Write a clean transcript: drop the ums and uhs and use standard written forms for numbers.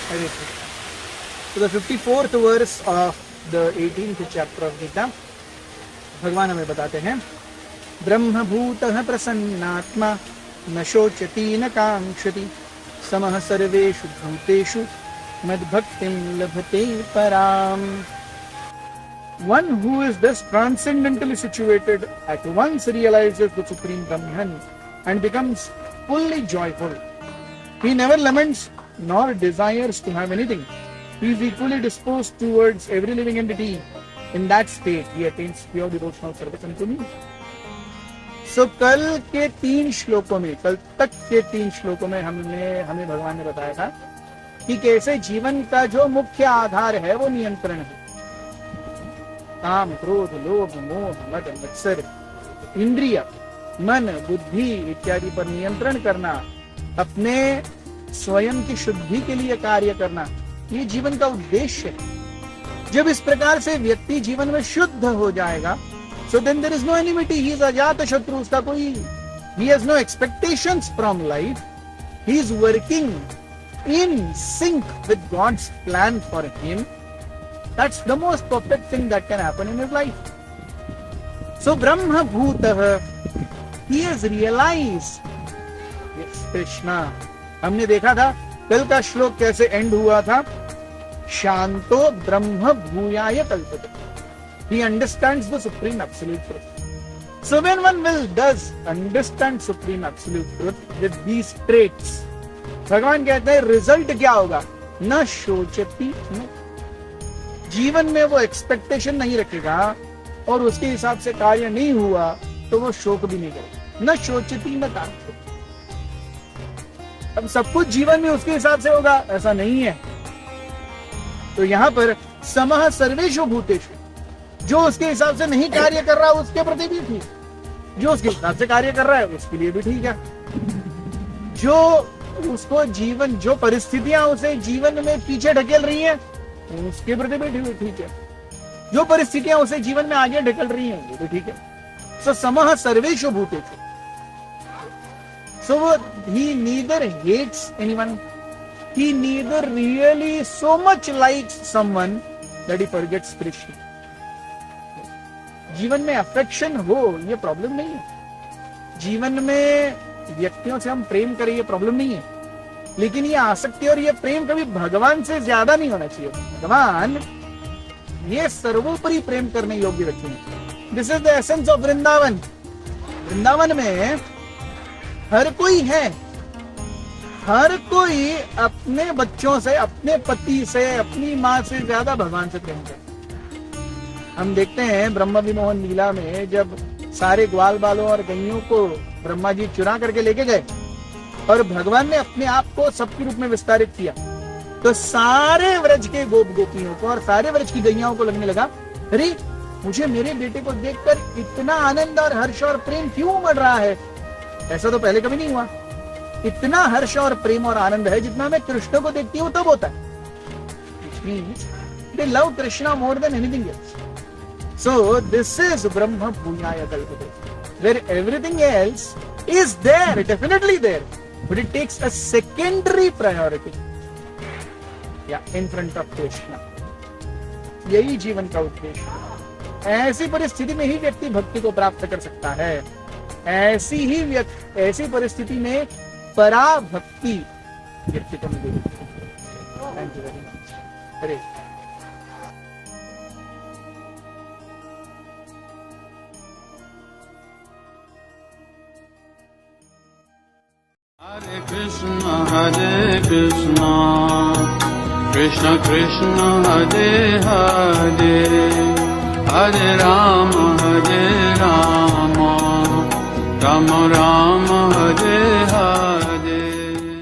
Hare Krishna. So the 54th verse of the 18th chapter of Gita, भगवान हमें बताते हैं, ब्रह्मभूतः प्रसन्नात्मा न शोचति न कांक्षति समः सर्वेषु भूतेषु मद्भक्तिं लभते पराम. One who is thus transcendently situated at once realizes the Supreme Brahman and becomes fully joyful. He never laments nor desires to have anything. He is equally disposed towards every living entity. In that state, he attains pure devotional service unto me. So, कल के 3 श्लोकों में, कल तक के 3 श्लोकों में हमें भगवान ने बताया था कि कैसे जीवन का जो मुख्य आधार है वो नियंत्रण है. काम, क्रोध, लोभ, मोह, मद, मत्सर, इंद्रिय, मन, बुद्धि इत्यादि पर नियंत्रण करना, अपने स्वयं की शुद्धि के लिए कार्य करना, ये जीवन का उद्देश्य है. जब इस प्रकार से व्यक्ति जीवन में शुद्ध हो जाएगा, so then there is no enmity, he is अजात शत्रु, उसका कोई, he has no expectations from life, he is working in sync with God's plan for him. That's the most perfect thing that can happen in his life. So Brahma Bhutah, he has realized. Yes, Krishna. हमने देखा था कल का श्लोक कैसे and हुआ था, शांतो ब्रह्म भूयाय कल्पते. He understands the supreme absolute truth. So when one does understand supreme absolute truth with these traits, भगवान कहते हैं रिजल्ट क्या होगा, न शोचती न, जीवन में वो एक्सपेक्टेशन नहीं रखेगा और उसके हिसाब से कार्य नहीं हुआ तो वो शोक भी नहीं करेगा. न शोचती न कांक्षति. अब सब कुछ जीवन में उसके हिसाब से होगा ऐसा नहीं है. तो यहां पर समः सर्वेषु भूतेषु, जो उसके हिसाब से नहीं कार्य कर रहा उसके प्रति भी ठीक, जो उसके हिसाब से कार्य कर रहा है उसके लिए भी ठीक है. जो उसको जीवन, जो परिस्थितियां उसे जीवन में पीछे ढकेल रही हैं उसके प्रति भी ठीक है, जो परिस्थितियां उसे जीवन में आगे ढकेल रही हैं वो भी ठीक है. सो समः सर्वेषु भूतेषु. So he neither hates anyone, he neither really so much likes someone that he forgets Krishna. जीवन में अफेक्शन हो ये प्रॉब्लम नहीं है, जीवन में व्यक्तियों से हम प्रेम करें ये प्रॉब्लम नहीं है, लेकिन ये आसक्ति और ये प्रेम कभी भगवान से ज्यादा नहीं होना चाहिए. भगवान ये सर्वोपरि प्रेम करने योग्य व्यक्ति है. This is the essence of Vrindavan. Vrindavan में हर कोई है, हर कोई अपने बच्चों से, अपने पति से, अपनी माँ से ज्यादा भगवान से प्रेम करता है. हम देखते हैं ब्रह्म विमोहन लीला में जब सारे ग्वाल बालों और गैयों को ब्रह्मा जी चुरा करके लेके गए और भगवान ने अपने आप को सबके रूप में विस्तारित किया, तो सारे व्रज के गोप गोपियों को और सारे व्रज की गैयाओं को लगने लगा, अरे मुझे मेरे बेटे को देखकर इतना आनंद और हर्ष और प्रेम क्यों बढ़ रहा है, ऐसा तो पहले कभी नहीं हुआ. इतना हर्ष और प्रेम और आनंद है जितना मैं कृष्ण को देखती हूँ तब होता है. Which means they love Krishna more than anything else. So this is Brahma Bhuyaya Kalpate, where everything else is there, definitely there, but it takes a secondary priority. Yeah, in front of Krishna. यही जीवन का उद्देश्य. ऐसी परिस्थिति में ही व्यक्ति भक्ति को प्राप्त कर सकता है. ऐसी परिस्थिति में पराभक्ति व्यक्ति को मिलेगी. Thank you very much. Hare Hare Krishna Krishna Krishna Hare Hare Hare Ram Ram Ram Hare